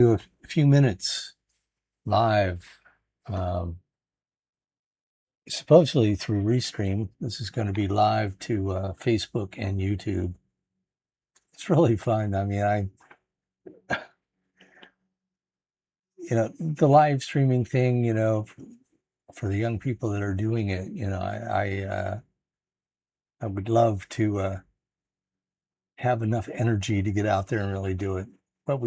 Do a few minutes live, um, supposedly through Restream. This is going to be live to Facebook and YouTube. It's really fun. I mean, the live streaming thing, for the young people that are doing it, I would love to have enough energy to get out there and really do it. But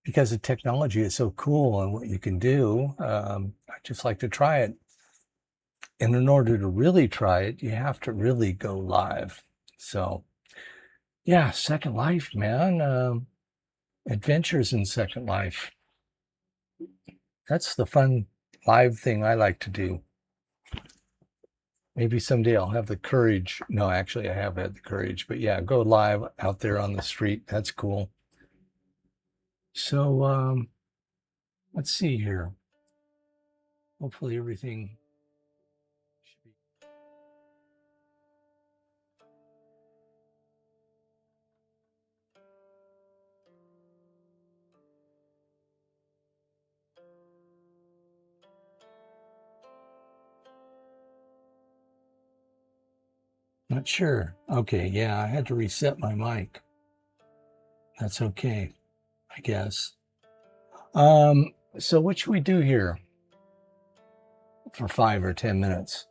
because the technology is so cool and what you can do, I just like to try it. And in order to really try it, you have to really go live. So, yeah, Second Life, man. Adventures in Second Life. That's the fun live thing I like to do. Maybe someday I'll have the courage. No, actually, I have had the courage. But yeah, go live out there on the street. That's cool. So, let's see here. Hopefully everything should be. Not sure. Okay, yeah, I had to reset my mic. That's okay, I guess. So what should we do here for 5 or 10 minutes?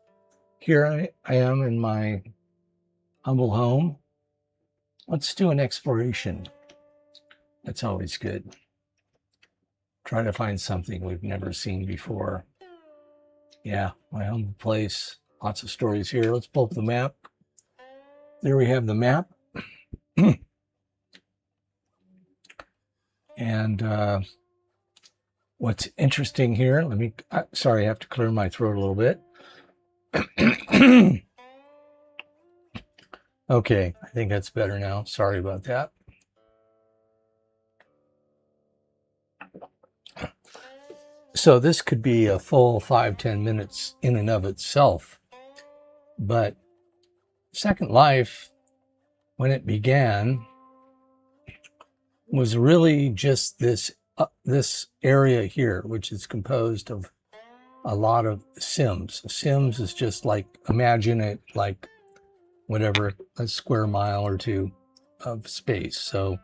Here I am in my humble home. Let's do an exploration. That's always good. Try to find something we've never seen before. Yeah, my humble place. Lots of stories here. Let's pull up the map. There we have the map. And what's interesting here, sorry, I have to clear my throat a little bit. Okay, I think that's better now. Sorry about that. So this could be a full 5-10 minutes in and of itself. But Second Life, when it began, was really just this area here, which is composed of a lot of Sims. Sims is just like, imagine it like whatever, a square mile or two of space. So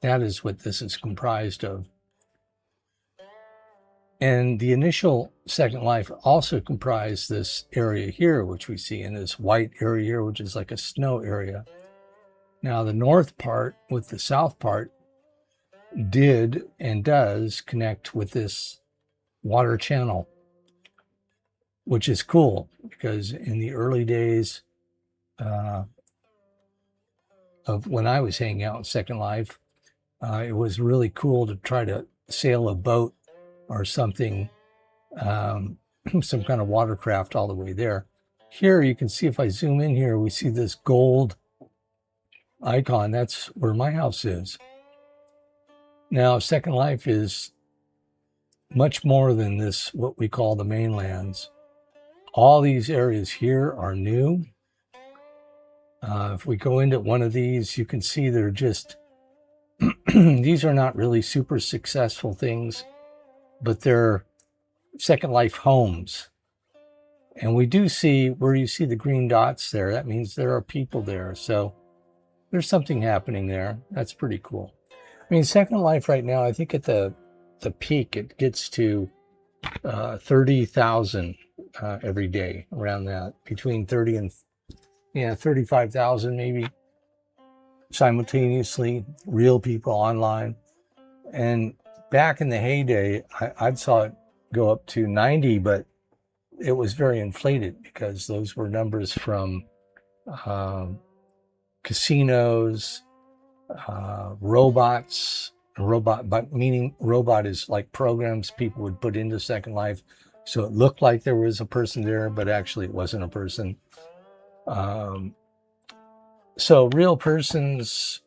that is what this is comprised of. And the initial Second Life also comprised this area here, which we see in this white area here, which is like a snow area. Now the north part with the south part did and does connect with this water channel, which is cool because in the early days of when I was hanging out in Second Life, it was really cool to try to sail a boat or something, some kind of watercraft all the way there. Here you can see, if I zoom in here, we see this gold icon. That's where my house is. Now, Second Life is much more than this, what we call the mainlands. All these areas here are new. If we go into one of these, you can see they're just, these are not really super successful things, but they're Second Life homes. And we do see where you see the green dots there, that means there are people there. So there's something happening there. That's pretty cool. I mean, Second Life right now, I think at the peak, it gets to 30,000 every day, around that, between 30 and 35,000 maybe simultaneously, real people online. And back in the heyday, I saw it go up to 90, but it was very inflated because those were numbers from casinos, robots. But meaning robot is like programs people would put into Second Life, so it looked like there was a person there, but actually it wasn't a person. So real persons,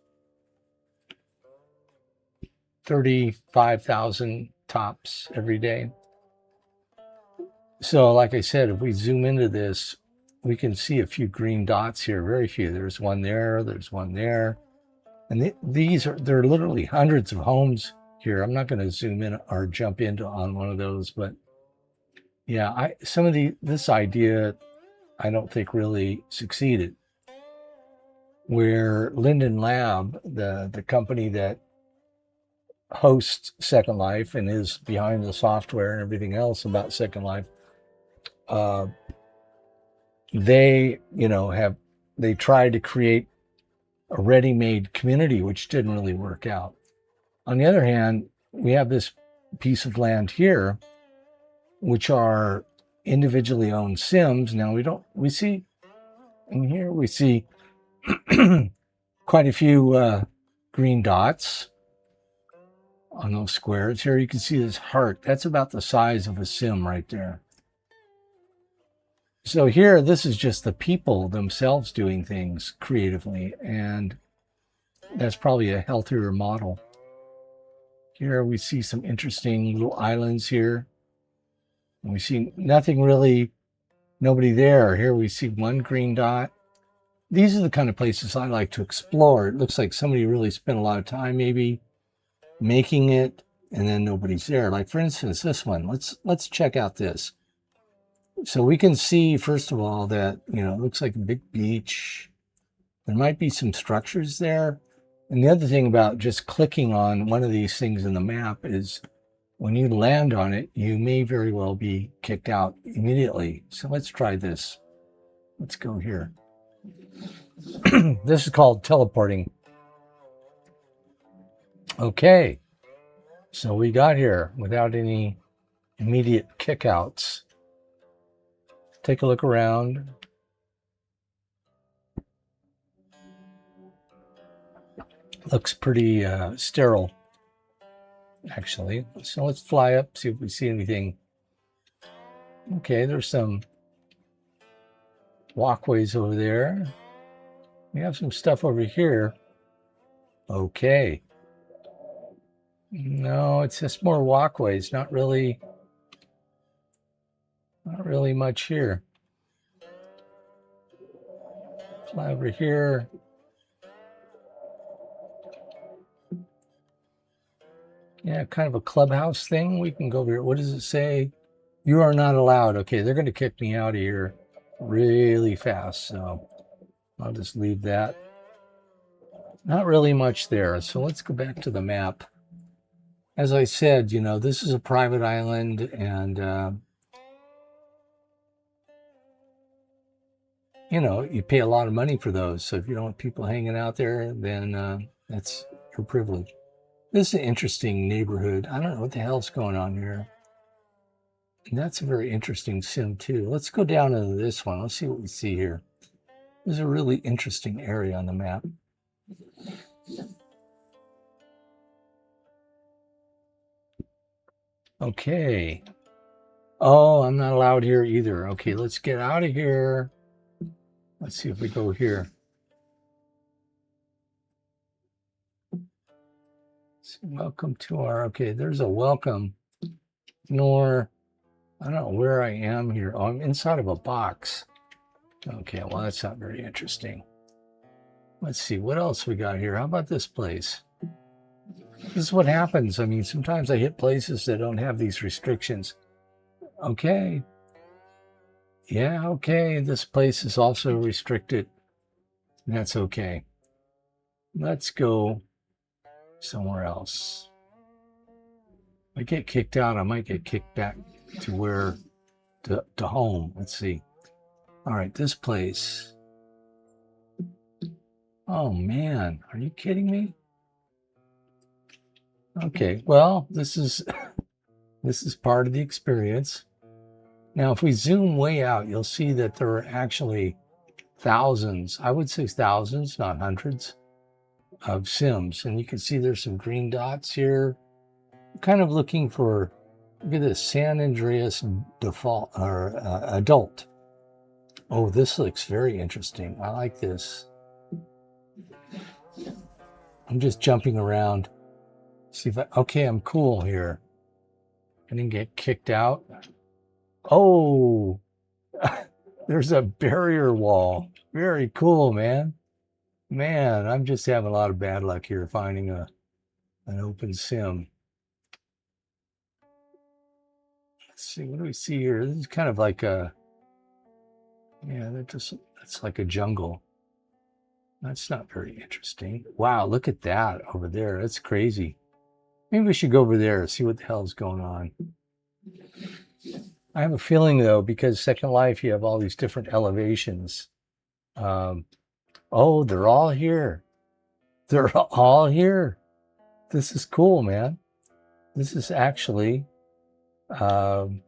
35,000 tops every day. So like I said, if we zoom into this, we can see a few green dots here, very few. There's one there, there's one there. And there are literally hundreds of homes here. I'm not going to zoom in or jump into on one of those, but yeah, this idea I don't think really succeeded. Where Linden Lab, the company that hosts Second Life and is behind the software and everything else about Second Life, they they tried to create a ready-made community, which didn't really work out. On the other hand, we have this piece of land here, which are individually owned Sims. Now we see quite a few green dots on those squares. Here you can see this heart. That's about the size of a Sim right there. So here, this is just the people themselves doing things creatively, and that's probably a healthier model. Here we see some interesting little islands here. And we see nobody there. Here we see one green dot. These are the kind of places I like to explore. It looks like somebody really spent a lot of time maybe making it, and then nobody's there. Like for instance, this one. Let's check out this. So we can see, first of all, that, it looks like a big beach. There might be some structures there. And the other thing about just clicking on one of these things in the map is when you land on it, you may very well be kicked out immediately. So let's try this. Let's go here. This is called teleporting. Okay. So we got here without any immediate kickouts. Take a look around. Looks pretty sterile, actually. So let's fly up, see if we see anything. Okay, there's some walkways over there. We have some stuff over here. Okay. No, it's just more walkways, not really much here. Fly over here. Yeah, kind of a clubhouse thing. We can go over here. What does it say? You are not allowed. Okay, they're going to kick me out of here really fast, so I'll just leave that. Not really much there. So let's go back to the map. As I said, this is a private island, and you pay a lot of money for those. So if you don't want people hanging out there, then that's your privilege. This is an interesting neighborhood. I don't know what the hell's going on here. And that's a very interesting sim too. Let's go down into this one. Let's see what we see here. This is a really interesting area on the map. Okay. Oh, I'm not allowed here either. Okay, let's get out of here. Let's see if we go here. So welcome to our, okay, there's a welcome. Nor, I don't know where I am here. Oh, I'm inside of a box. Okay, well, that's not very interesting. Let's see, what else we got here? How about this place? This is what happens. I mean, sometimes I hit places that don't have these restrictions. Okay. Yeah, okay. This place is also restricted. That's okay. Let's go somewhere else. If I get kicked out, I might get kicked back to to home. Let's see. All right, this place. Oh man, are you kidding me? Okay, well, this is part of the experience. Now, if we zoom way out, you'll see that there are actually thousands, I would say thousands, not hundreds, of Sims. And you can see there's some green dots here. I'm kind of looking for, look at this, San Andreas default or adult. Oh, this looks very interesting. I like this. I'm just jumping around. See if okay, I'm cool here. I didn't get kicked out. Oh, there's a barrier wall. Very cool, man. Man, I'm just having a lot of bad luck here finding an open sim. Let's see, what do we see here? This is kind of like a, yeah, that's like a jungle. That's not very interesting. Wow, look at that over there. That's crazy. Maybe we should go over there and see what the hell's going on. I have a feeling though, because Second Life, you have all these different elevations. Um, oh, they're all here. They're all here. This is cool, man. This is actually, um,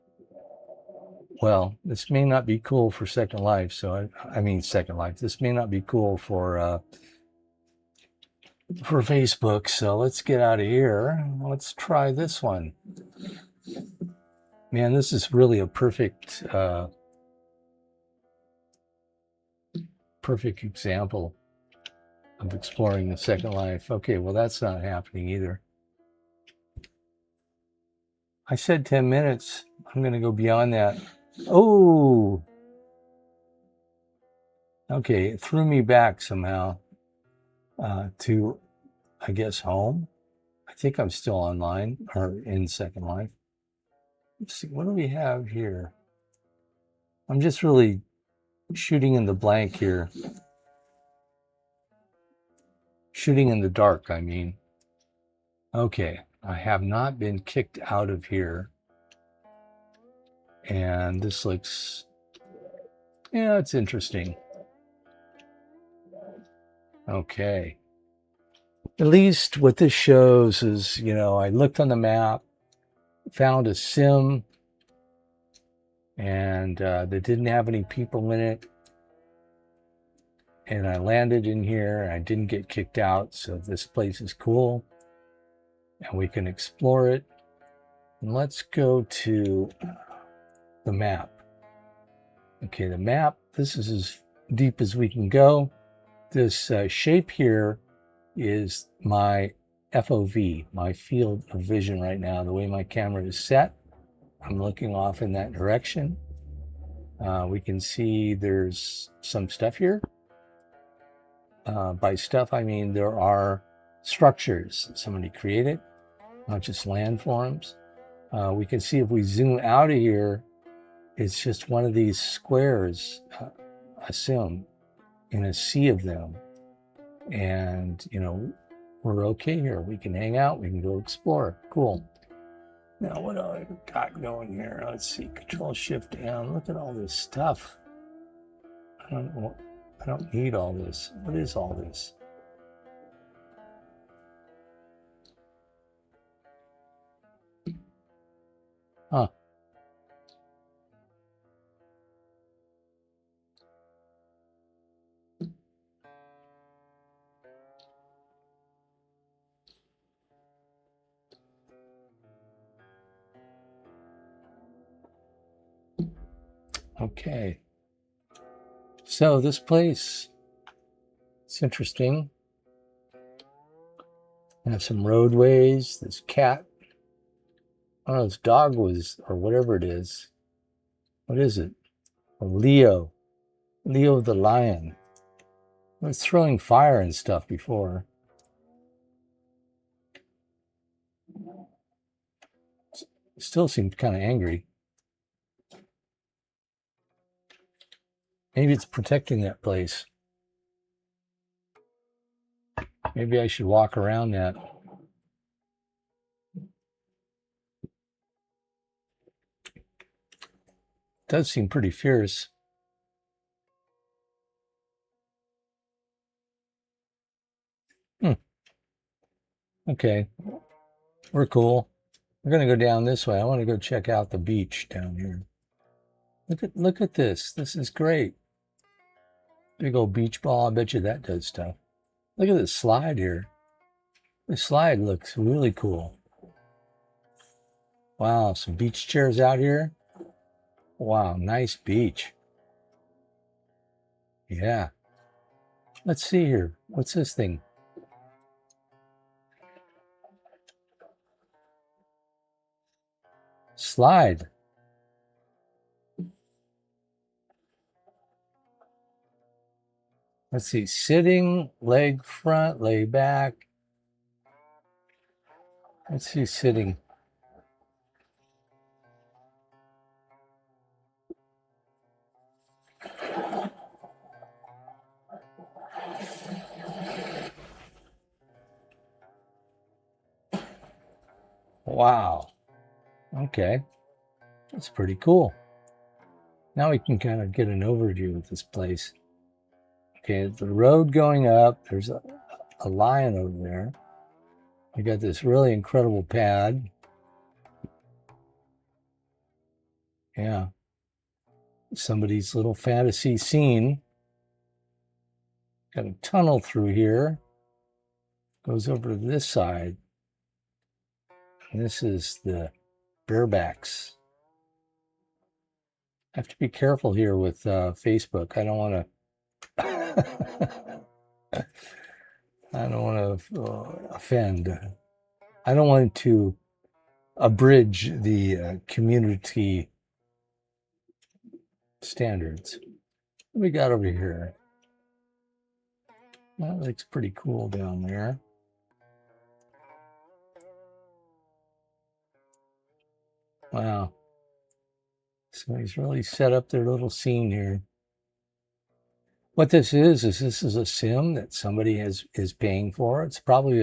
well, this may not be cool for Second Life. So I mean, Second Life. This may not be cool for Facebook. So let's get out of here. Let's try this one. Man, this is really a perfect example of exploring the Second Life. Okay, well, that's not happening either. I said 10 minutes. I'm going to go beyond that. Oh, okay. It threw me back somehow to, I guess, home. I think I'm still online or in Second Life. Let's see, what do we have here? I'm just really shooting in the blank here. Shooting in the dark, I mean. Okay, I have not been kicked out of here. And this looks, yeah, it's interesting. Okay. At least what this shows is, I looked on the map, found a sim, and that didn't have any people in it. And I landed in here, and I didn't get kicked out. So this place is cool, and we can explore it. And let's go to the map. Okay, the map, this is as deep as we can go. This shape here is my FOV, my field of vision right now. The way my camera is set, I'm looking off in that direction. We can see there's some stuff here. By stuff, I mean there are structures somebody created, not just landforms. We can see if we zoom out of here, it's just one of these squares, assume, in a sea of them. And, we're okay here. We can hang out. We can go explore. Cool. Now, what do I got going here? Let's see. Control Shift down. Look at all this stuff. I don't need all this. What is all this? Huh. Okay. So this place, it's interesting. I have some roadways. This cat, I don't know, this dog was, or whatever it is. What is it? A Leo. Leo the lion. It was throwing fire and stuff before. Still seemed kind of angry. Maybe it's protecting that place. Maybe I should walk around that. It does seem pretty fierce. Okay, we're cool. We're gonna go down this way. I want to go check out the beach down here. Look at this. This is great. Big old beach ball. I bet you that does stuff. Look at this slide here. The slide looks really cool. Wow, some beach chairs out here. Wow, nice beach. Yeah. Let's see here. What's this thing? Slide. Let's see, sitting, leg front, lay back. Let's see, sitting. Wow. Okay. That's pretty cool. Now we can kind of get an overview of this place. Okay, the road going up, there's a lion over there. We got this really incredible pad. Yeah. Somebody's little fantasy scene. Got a tunnel through here. Goes over to this side. And this is the barebacks. I have to be careful here with Facebook. I don't want to I don't want to offend. I don't want to abridge the community standards. What we got over here? That looks pretty cool down there. Wow. So he's really set up their little scene here. What this is this is a sim that somebody is paying for. It's probably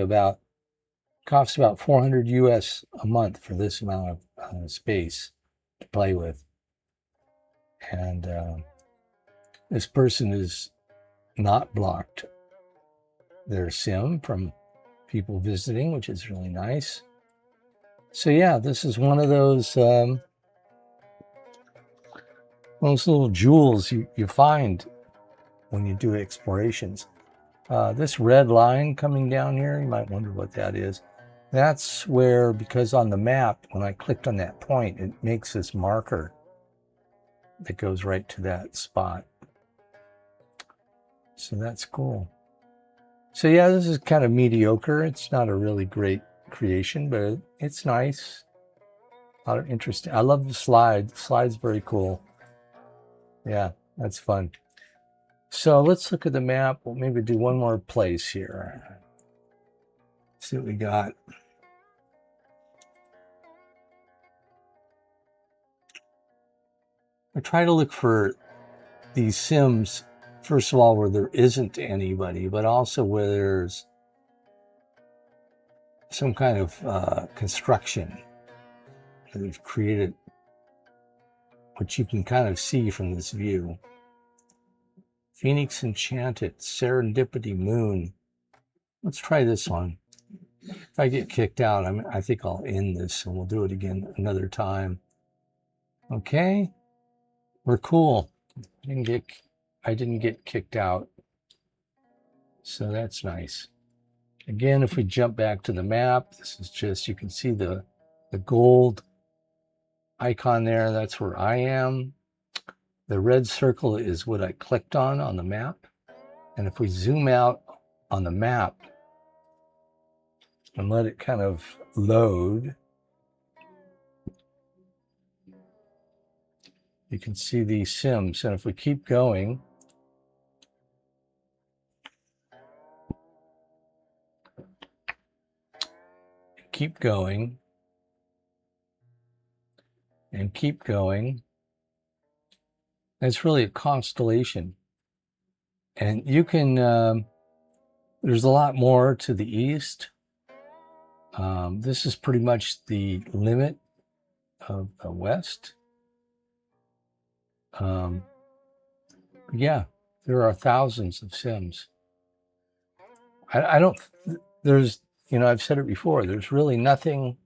costs about 400 US a month for this amount of space to play with. And this person is not blocked their sim from people visiting, which is really nice. So yeah, this is one of those little jewels you find when you do explorations. This red line coming down here, you might wonder what that is. That's where, because on the map, when I clicked on that point, it makes this marker that goes right to that spot. So that's cool. So yeah, this is kind of mediocre. It's not a really great creation, but it's nice. A lot of interesting. I love the slide. The slide's very cool. Yeah, that's fun. So let's look at the map. We'll maybe do one more place here. See what we got. I try to look for these sims, first of all, where there isn't anybody, but also where there's some kind of construction that they've created, which you can kind of see from this view. Phoenix Enchanted, Serendipity Moon. Let's try this one. If I get kicked out, I think I'll end this and we'll do it again another time. Okay, we're cool. I didn't get kicked out, so that's nice. Again, if we jump back to the map, this is just, you can see the gold icon there. That's where I am. The red circle is what I clicked on the map. And if we zoom out on the map and let it kind of load, you can see these sims. And if we keep going, keep going, and keep going, it's really a constellation. And you can, there's a lot more to the east. This is pretty much the limit of the west. Yeah, there are thousands of sims. I don't, there's, I've said it before, there's really nothing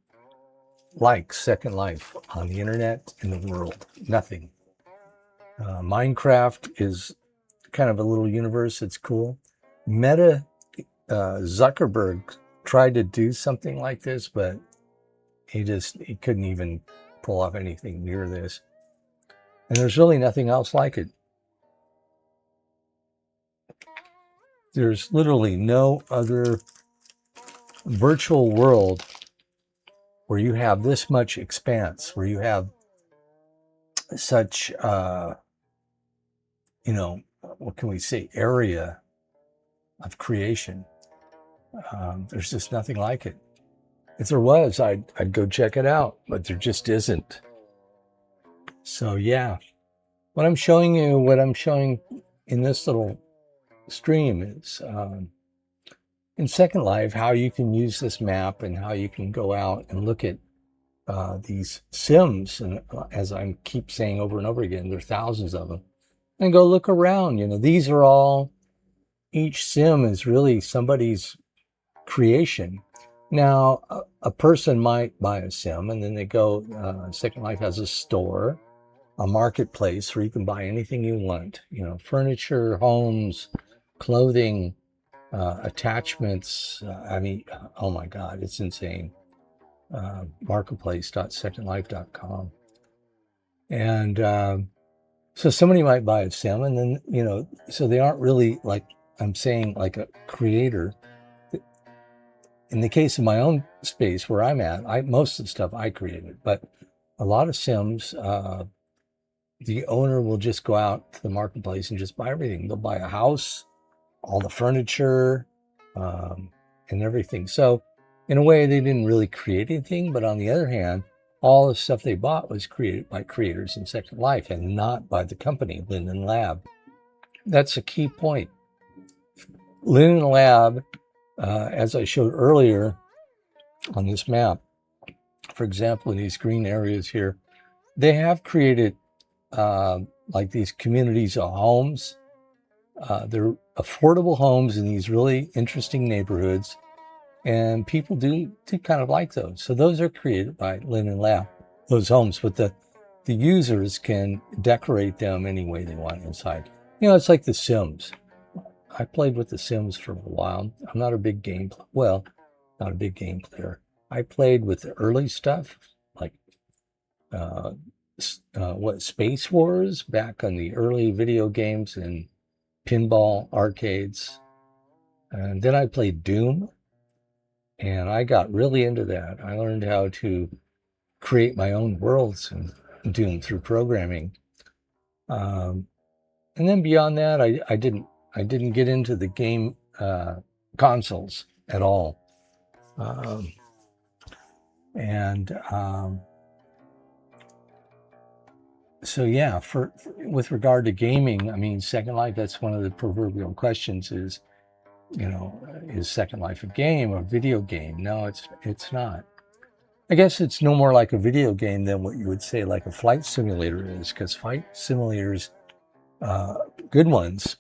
like Second Life on the internet in the world. Nothing. Minecraft is kind of a little universe. It's cool. Meta, Zuckerberg tried to do something like this, but he couldn't even pull off anything near this. And there's really nothing else like it. There's literally no other virtual world where you have this much expanse, where you have such, what can we say, area of creation. There's just nothing like it. If there was, I'd go check it out, but there just isn't. So yeah, what I'm showing in this little stream is in Second Life, how you can use this map and how you can go out and look at these sims. And as I keep saying over and over again, there are thousands of them. And go look around. You know, these are all, each sim is really somebody's creation. Now, a person might buy a sim and then they go, Second Life has a store, a marketplace where you can buy anything you want, you know, furniture, homes, clothing, attachments. I mean, oh my God, it's insane. Marketplace.secondlife.com. And so somebody might buy a sim and then, you know, so they aren't really, like I'm saying, like a creator. In the case of my own space where I'm at, most of the stuff I created, but a lot of sims, the owner will just go out to the marketplace and just buy everything. They'll buy a house, all the furniture, and everything. So in a way, they didn't really create anything, but on the other hand, all the stuff they bought was created by creators in Second Life and not by the company, Linden Lab. That's a key point. Linden Lab, as I showed earlier on this map, for example, in these green areas here, they have created like these communities of homes. They're affordable homes in these really interesting neighborhoods, and people do kind of like those. So those are created by Linden Lab, those homes, but the users can decorate them any way they want inside. You know, it's like The Sims. I played with The Sims for a while. I'm not a big game, well, not a big game player. I played with the early stuff, like Space Wars, back on the early video games and pinball arcades. And then I played Doom, and I got really into that. I learned how to create my own worlds in Doom through programming. And then beyond that, I didn't get into the game consoles at all. So yeah, with regard to gaming, I mean, Second Life, that's one of the proverbial questions is, you know, is Second Life a game or video game? No, it's not. I guess it's no more like a video game than what you would say like a flight simulator is, because flight simulators, good ones,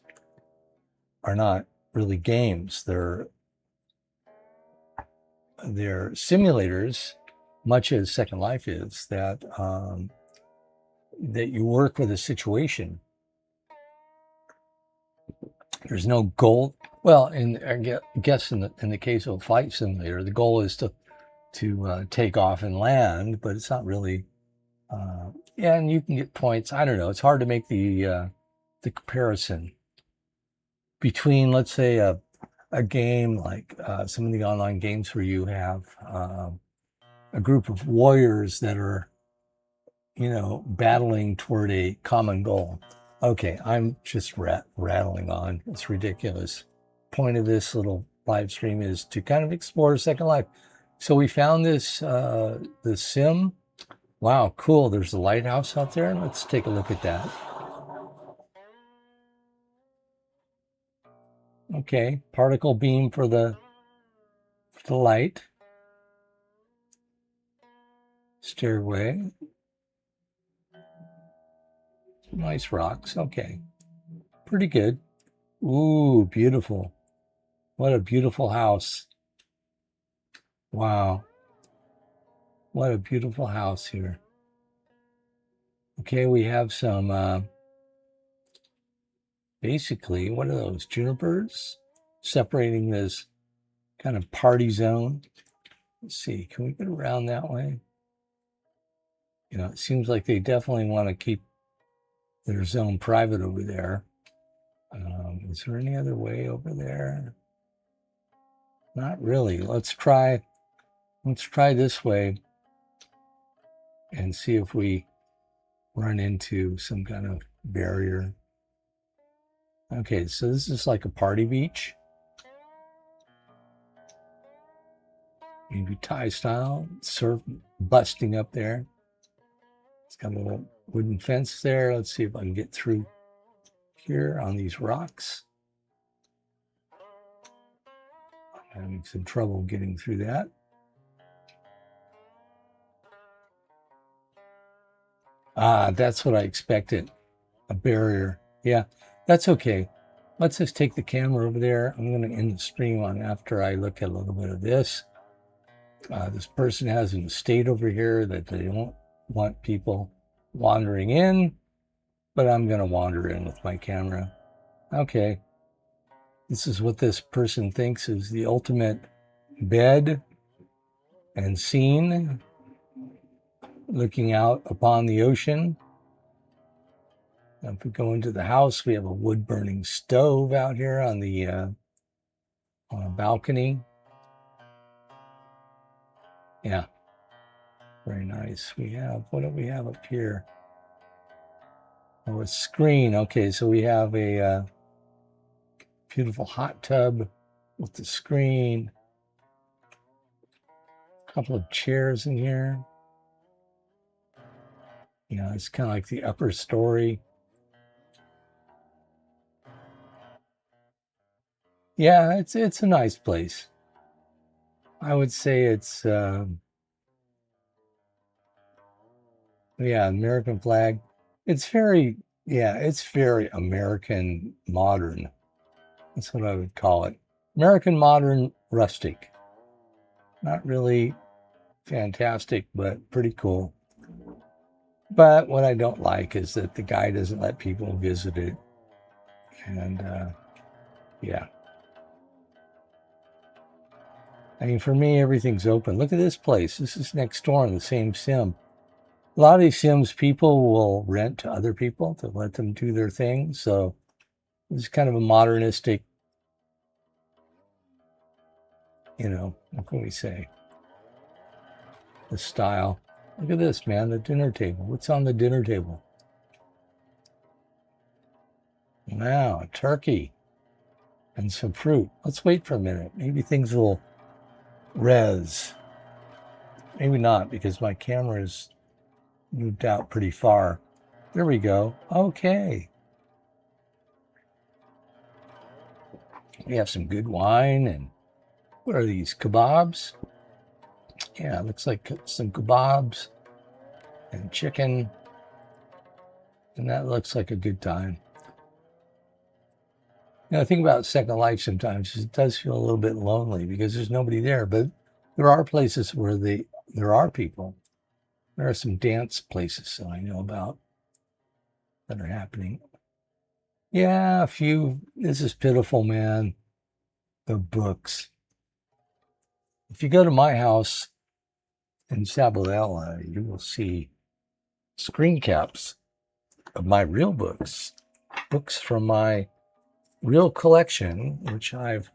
are not really games. They're simulators, much as Second Life is, that you work with a situation. There's no goal. Well, I guess in the case of a flight simulator, the goal is to take off and land, but it's not really. Yeah, and you can get points. I don't know. It's hard to make the comparison between, let's say, a game like some of the online games where you have a group of warriors that are, you know, battling toward a common goal. Okay, I'm just rattling on. It's ridiculous. Point of this little live stream is to kind of explore Second Life. So we found this the sim. Wow, cool. There's a lighthouse out there. Let's take a look at that. Okay, particle beam for the light. Stairway. Nice rocks. Okay, pretty good. Ooh, beautiful. What a beautiful house. Wow. What a beautiful house here. Okay, we have some, basically, what are those, junipers? Separating this kind of party zone. Let's see, can we get around that way? You know, it seems like they definitely want to keep their zone private over there. Is there any other way over there? Not really. Let's try this way and see if we run into some kind of barrier. Okay, so this is like a party beach. maybe Thai style, surf busting up there. It's got a little wooden fence there. Let's see if I can get through here on these rocks. I'm having some trouble getting through that. Ah, that's what I expected. A barrier. Yeah, that's okay. Let's just take the camera over there. I'm going to end the stream on after I look at a little bit of this. This person has an estate over here that they don't want people wandering in, but I'm going to wander in with my camera. Okay. This is what this person thinks is the ultimate bed and scene, looking out upon the ocean. Now, if we go into the house, we have a wood burning stove out here on the on a balcony. Yeah, very nice. We have, what do we have up here? Oh, a screen. Okay, so we have a beautiful hot tub with the screen. A couple of chairs in here. Yeah, it's kind of like the upper story. Yeah, it's a nice place. I would say it's yeah, American flag. It's very, yeah, it's very American modern. That's what I would call it. American modern rustic. Not really fantastic, but pretty cool. But what I don't like is that the guy doesn't let people visit it. And yeah. I mean, for me, everything's open. Look at this place. This is next door in the same sim. A lot of these sims people will rent to other people to let them do their thing. So it's kind of a modernistic, you know, what can we say? The style. Look at this, man, the dinner table. What's on the dinner table? Now, a turkey and some fruit. Let's wait for a minute. Maybe things will res. Maybe not, because my camera's moved out pretty far. There we go. Okay. We have some good wine, and what are these, kebabs? Yeah, it looks like some kebabs and chicken. And that looks like a good time. You know, the thing about Second Life sometimes is it does feel a little bit lonely because there's nobody there, but there are places where there are people. There are some dance places that I know about that are happening. Yeah, a few. This is pitiful, man. The books. If you go to my house in Sabadell, you will see screen caps of my real books. Books from my real collection, which I've,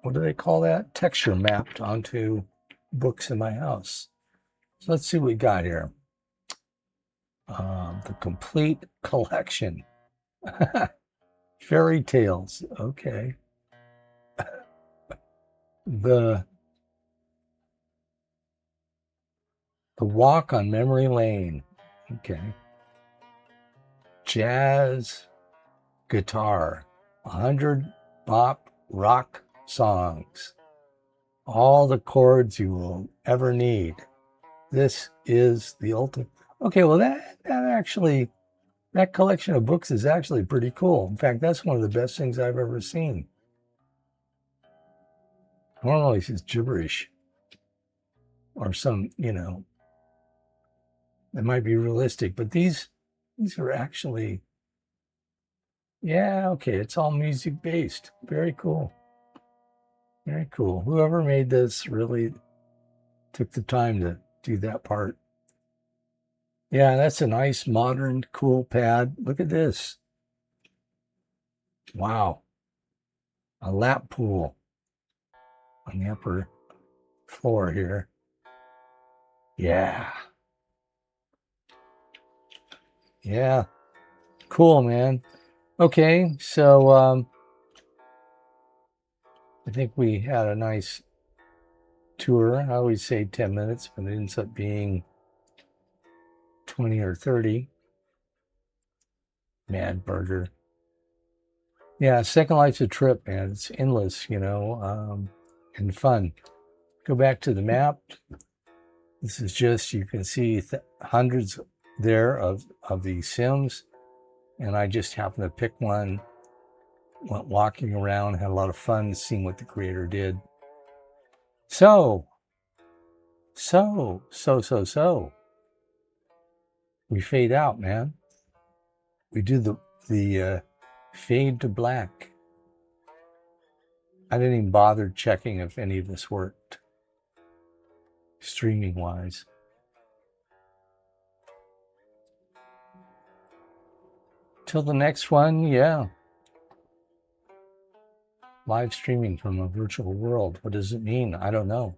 what do they call that? Texture mapped onto books in my house. So let's see what we got here. The complete collection. Fairy tales. Okay. The Walk on Memory Lane. Okay. Jazz guitar. 100 bop rock songs. All the chords you will ever need. This is the ultimate. Okay, well that collection of books is actually pretty cool. In fact, that's one of the best things I've ever seen. Normally it's gibberish or some, you know, it might be realistic, but these are actually, yeah, okay, it's all music based. Very cool. Very cool. Whoever made this really took the time to do that part. Yeah, that's a nice, modern, cool pad. Look at this. Wow. A lap pool on the upper floor here. Yeah. Yeah. Cool, man. Okay, so I think we had a nice tour. I always say 10 minutes, but it ends up being 20 or 30. Mad Burger. Yeah, Second Life's a trip, man. It's endless, and fun. Go back to the map. This is just, you can see hundreds there of these sims, and I just happened to pick one, went walking around, had a lot of fun seeing what the creator did. So, we fade out, man. We do the fade to black. I didn't even bother checking if any of this worked, streaming wise. Till the next one, yeah. Live streaming from a virtual world. What does it mean? I don't know.